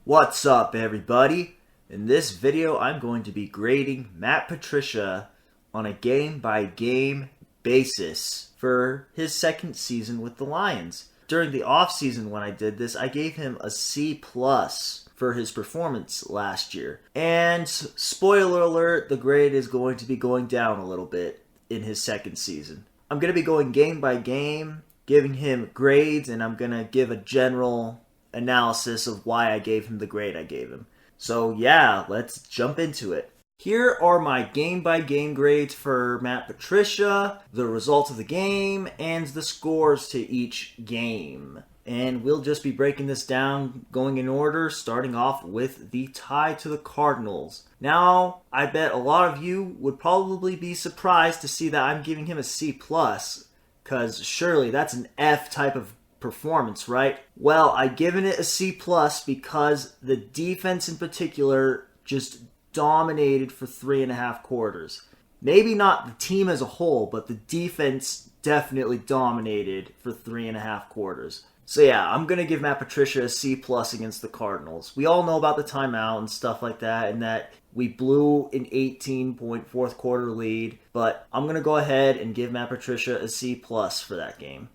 What's up, everybody? In this video, I'm going to be grading Matt Patricia on a game-by-game basis for his second season with the Lions. During the offseason when I did this, I gave him a C+ for his performance last year. And spoiler alert, the grade is going to be going down a little bit in his second season. I'm going to be going game by game, giving him grades, and I'm going to give a general analysis of why I gave him the grade I gave him. So yeah, let's jump into it. Here are my game-by-game grades for Matt Patricia, the results of the game, and the scores to each game. And we'll just be breaking this down, going in order, starting off with the tie to the Cardinals. Now, I bet a lot of you would probably be surprised to see that I'm giving him a C+, because surely that's an F type of performance, right? Well, I've given it a C+ because the defense in particular just dominated for 3.5 quarters. Maybe not the team as a whole, but the defense definitely dominated for 3.5 quarters. So yeah, I'm going to give Matt Patricia a C+ against the Cardinals. We all know about the timeout and stuff like that, and that we blew an 18-point fourth quarter lead, but I'm going to go ahead and give Matt Patricia a C+ for that game.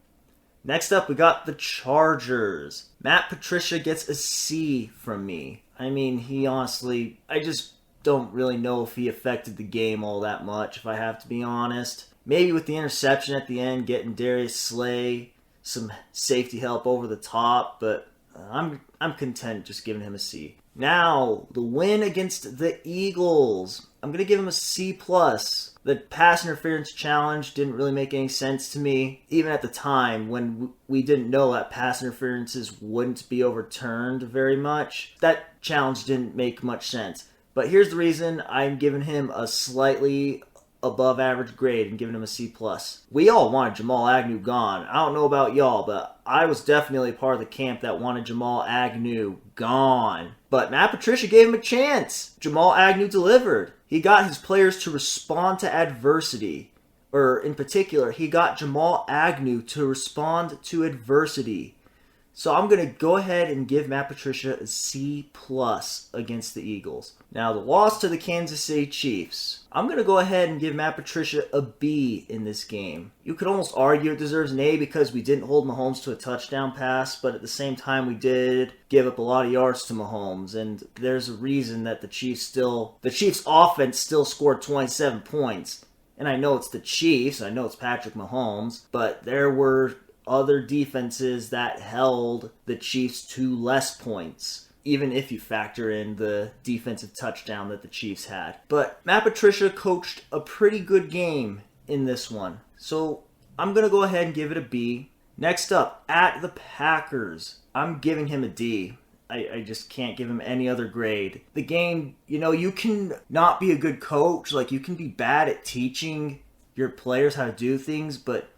Next up, we got the Chargers. Matt Patricia gets a C from me. I mean, I just don't really know if he affected the game all that much, if I have to be honest. Maybe with the interception at the end, getting Darius Slay some safety help over the top, but I'm content just giving him a C. Now, the win against the Eagles. I'm going to give him a C+. The pass interference challenge didn't really make any sense to me, even at the time when we didn't know that pass interferences wouldn't be overturned very much. That challenge didn't make much sense. But here's the reason I'm giving him a slightly above average grade and giving him a C+. We all wanted Jamal Agnew gone. I don't know about y'all, but I was definitely part of the camp that wanted Jamal Agnew gone. But Matt Patricia gave him a chance. Jamal Agnew delivered. He got his players to respond to adversity. Or in particular, he got Jamal Agnew to respond to adversity. So I'm going to go ahead and give Matt Patricia a C+ against the Eagles. Now, the loss to the Kansas City Chiefs. I'm going to go ahead and give Matt Patricia a B in this game. You could almost argue it deserves an A because we didn't hold Mahomes to a touchdown pass, but at the same time we did give up a lot of yards to Mahomes, and there's a reason that the Chiefs offense still scored 27 points. And I know it's the Chiefs, I know it's Patrick Mahomes, but there were other defenses that held the Chiefs to less points, even if you factor in the defensive touchdown that the Chiefs had. But Matt Patricia coached a pretty good game in this one, so I'm going to go ahead and give it a B. Next up, at the Packers, I'm giving him a D. I just can't give him any other grade. The game, you can not be a good coach, you can be bad at teaching your players how to do things, but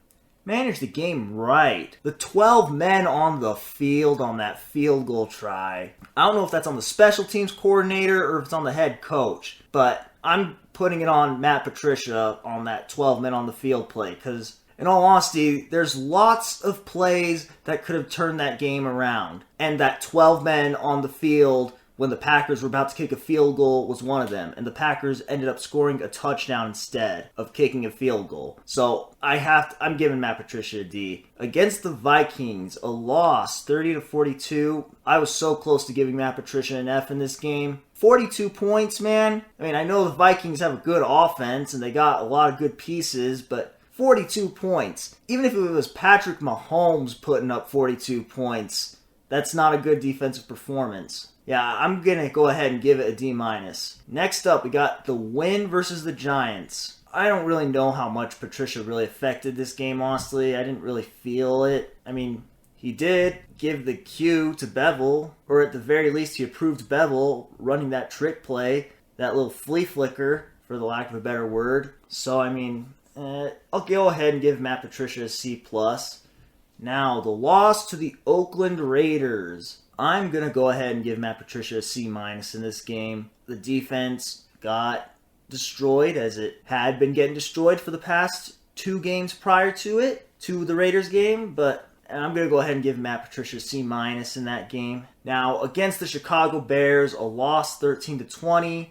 manage the game right. The 12 men on the field on that field goal try. I don't know if that's on the special teams coordinator or if it's on the head coach, but I'm putting it on Matt Patricia on that 12 men on the field play because, in all honesty, there's lots of plays that could have turned that game around. And that 12 men on the field when the Packers were about to kick a field goal was one of them. And the Packers ended up scoring a touchdown instead of kicking a field goal. So I'm giving Matt Patricia a D. Against the Vikings, a loss, 30-42. I was so close to giving Matt Patricia an F in this game. 42 points, man. I mean, I know the Vikings have a good offense and they got a lot of good pieces, but 42 points. Even if it was Patrick Mahomes putting up 42 points, that's not a good defensive performance. Yeah, I'm going to go ahead and give it a D-. Next up, we got the win versus the Giants. I don't really know how much Patricia really affected this game, honestly. I didn't really feel it. I mean, he did give the cue to Bevel, or at the very least he approved Bevel running that trick play, that little flea flicker, for the lack of a better word. So, I mean, I'll go ahead and give Matt Patricia a C+. Now, the loss to the Oakland Raiders. I'm going to go ahead and give Matt Patricia a C- in this game. The defense got destroyed as it had been getting destroyed for the past 2 games prior to it, to the Raiders game, but And I'm going to go ahead and give Matt Patricia a C- in that game. Now, against the Chicago Bears, a loss 13-20.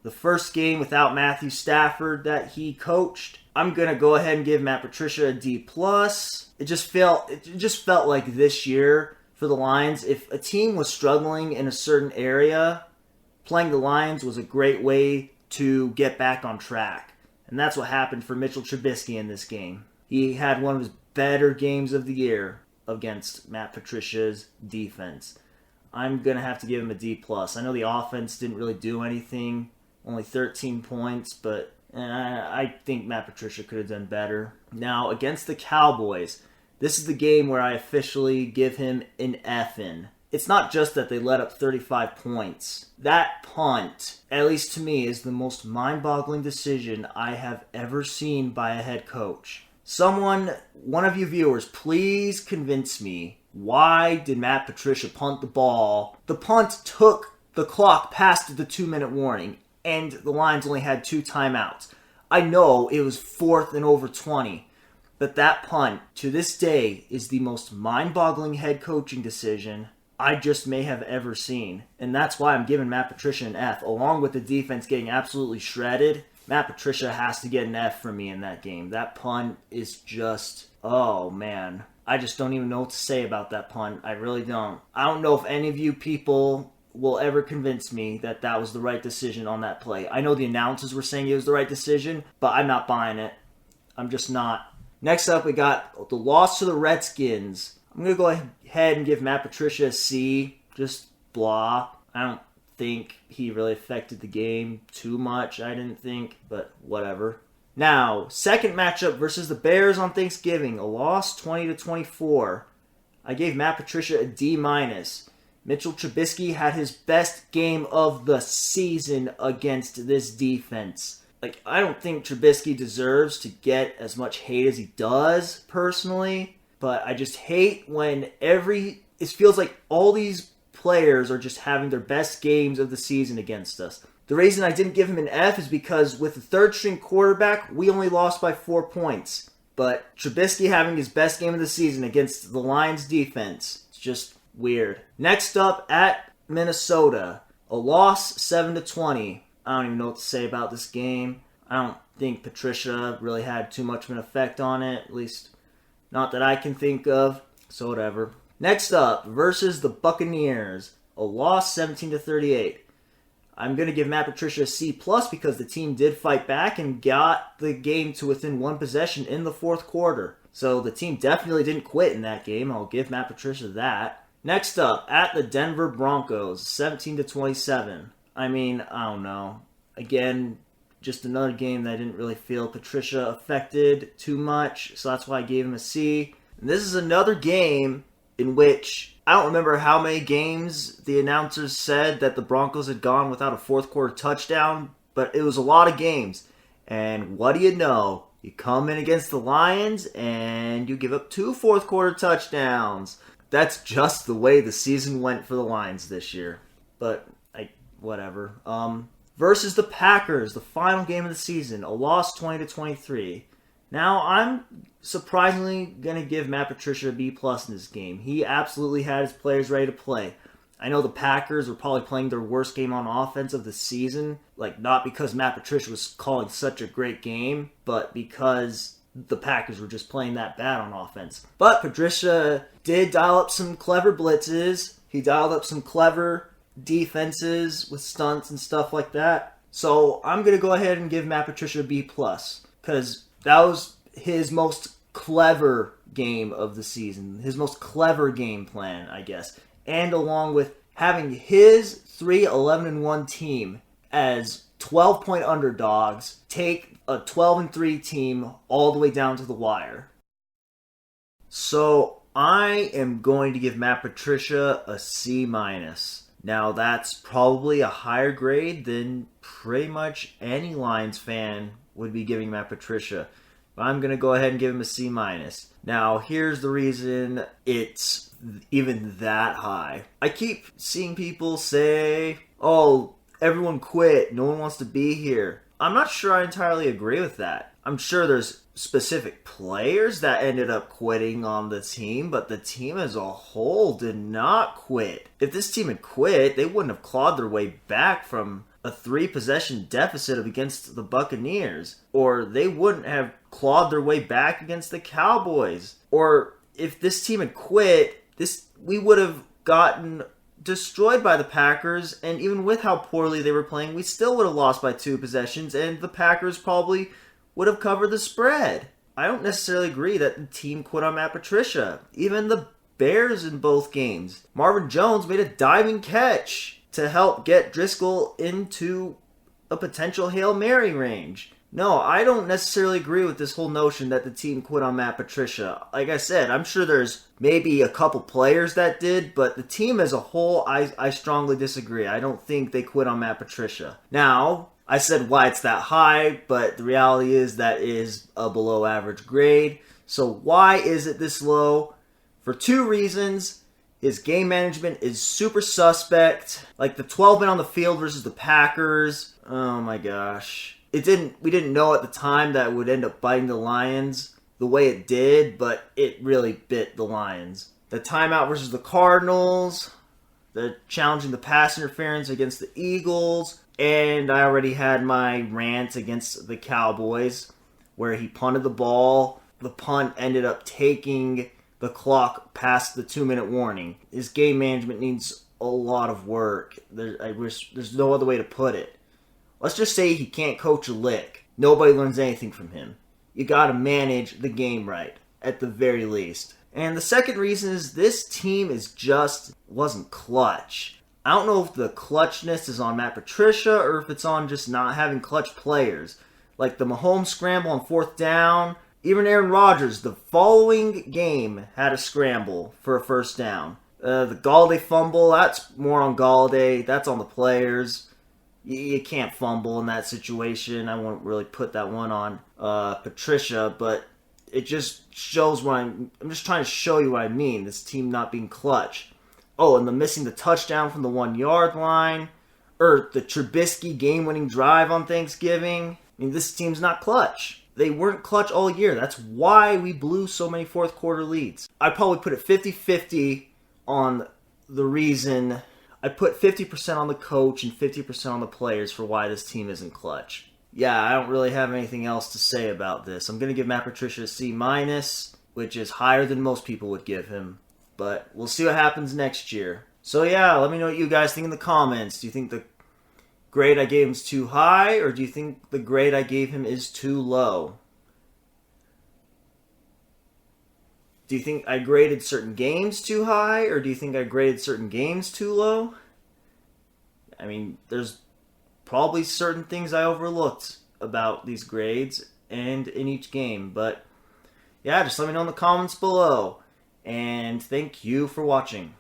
The first game without Matthew Stafford that he coached. I'm going to go ahead and give Matt Patricia a D+. It just felt like this year for the Lions, if a team was struggling in a certain area, playing the Lions was a great way to get back on track. And that's what happened for Mitchell Trubisky in this game. He had one of his better games of the year against Matt Patricia's defense. I'm going to have to give him a D+. I know the offense didn't really do anything, only 13 points, but I think Matt Patricia could have done better. Now, against the Cowboys, this is the game where I officially give him an F in. It's not just that they let up 35 points. That punt, at least to me, is the most mind-boggling decision I have ever seen by a head coach. One of you viewers, please convince me, why did Matt Patricia punt the ball? The punt took the clock past the 2-minute warning, and the Lions only had 2 timeouts. I know it was 4th and over 20, but that punt, to this day, is the most mind-boggling head coaching decision I just may have ever seen. And that's why I'm giving Matt Patricia an F. Along with the defense getting absolutely shredded, Matt Patricia has to get an F from me in that game. That punt is just, oh man. I just don't even know what to say about that punt. I really don't. I don't know if any of you people will ever convince me that that was the right decision on that play. I know the announcers were saying it was the right decision, but I'm not buying it. I'm just not. Next up, we got the loss to the Redskins. I'm going to go ahead and give Matt Patricia a C. Just blah. I don't think he really affected the game too much, I didn't think, but whatever. Now, second matchup versus the Bears on Thanksgiving. A loss 20-24. I gave Matt Patricia a D-. Mitchell Trubisky had his best game of the season against this defense. I don't think Trubisky deserves to get as much hate as he does, personally. But I just hate when it feels like all these players are just having their best games of the season against us. The reason I didn't give him an F is because with the third-string quarterback, we only lost by 4 points. But Trubisky having his best game of the season against the Lions defense, it's just weird. Next up, at Minnesota, a loss 7-20. I don't even know what to say about this game. I don't think Patricia really had too much of an effect on it, at least not that I can think of, so whatever. Next up, versus the Buccaneers, a loss 17-38. I'm going to give Matt Patricia a C+ because the team did fight back and got the game to within 1 possession in the fourth quarter. So the team definitely didn't quit in that game. I'll give Matt Patricia that. Next up, at the Denver Broncos, 17-27. I mean, I don't know. Again, just another game that I didn't really feel Patricia affected too much, so that's why I gave him a C. And this is another game in which I don't remember how many games the announcers said that the Broncos had gone without a fourth quarter touchdown, but it was a lot of games. And what do you know? You come in against the Lions and you give up 2 fourth quarter touchdowns. That's just the way the season went for the Lions this year. But whatever. Versus the Packers, the final game of the season, a loss 20-23. Now, I'm surprisingly going to give Matt Patricia a B+ in this game. He absolutely had his players ready to play. I know the Packers were probably playing their worst game on offense of the season. Not because Matt Patricia was calling such a great game, but because the Packers were just playing that bad on offense. But Patricia did dial up some clever blitzes. He dialed up some clever defenses with stunts and stuff like that. So I'm going to go ahead and give Matt Patricia a B+, because that was his most clever game of the season. His most clever game plan, I guess. And along with having his 3-11-1 team as 12-point underdogs take a 12-3 team all the way down to the wire. So I am going to give Matt Patricia a C-. Now, that's probably a higher grade than pretty much any Lions fan would be giving Matt Patricia. But I'm going to go ahead and give him a C-. Now, here's the reason it's even that high. I keep seeing people say, oh, everyone quit. No one wants to be here. I'm not sure I entirely agree with that. I'm sure there's specific players that ended up quitting on the team, but the team as a whole did not quit. If this team had quit, they wouldn't have clawed their way back from a 3-possession deficit against the Buccaneers, or they wouldn't have clawed their way back against the Cowboys. Or if this team had quit, we would have gotten destroyed by the Packers, and even with how poorly they were playing, we still would have lost by 2 possessions, and the Packers probably would have covered the spread. I don't necessarily agree that the team quit on Matt Patricia. Even the Bears in both games. Marvin Jones made a diving catch to help get Driscoll into a potential Hail Mary range. No, I don't necessarily agree with this whole notion that the team quit on Matt Patricia. Like I said, I'm sure there's maybe a couple players that did, but the team as a whole, I strongly disagree. I don't think they quit on Matt Patricia. Now, I said why it's that high, but the reality is that is a below average grade. So why is it this low? For 2 reasons. His game management is super suspect. Like the 12 men on the field versus the Packers. Oh my gosh. We didn't know at the time that it would end up biting the Lions the way it did, but it really bit the Lions. The timeout versus the Cardinals, the challenging the pass interference against the Eagles, and I already had my rant against the Cowboys where he punted the ball. The punt ended up taking the clock past the 2-minute warning. His game management needs a lot of work. There's no other way to put it. Let's just say he can't coach a lick. Nobody learns anything from him. You gotta manage the game right, at the very least. And the second reason is this team wasn't clutch. I don't know if the clutchness is on Matt Patricia or if it's on just not having clutch players. Like the Mahomes scramble on 4th down. Even Aaron Rodgers, the following game, had a scramble for a 1st down. The Galladay fumble, that's more on Galladay. That's on the players. You can't fumble in that situation. I won't really put that one on Patricia, but it just shows I'm just trying to show you what I mean. This team not being clutch. Oh, and the missing the touchdown from the 1-yard line. Or the Trubisky game-winning drive on Thanksgiving. I mean, this team's not clutch. They weren't clutch all year. That's why we blew so many 4th quarter leads. I'd probably put it 50-50 on the reason. I put 50% on the coach and 50% on the players for why this team isn't clutch. Yeah, I don't really have anything else to say about this. I'm going to give Matt Patricia a C-, which is higher than most people would give him. But we'll see what happens next year. So yeah, let me know what you guys think in the comments. Do you think the grade I gave him is too high, or do you think the grade I gave him is too low? Do you think I graded certain games too high, or do you think I graded certain games too low? I mean, there's probably certain things I overlooked about these grades and in each game, but yeah, just let me know in the comments below. And thank you for watching.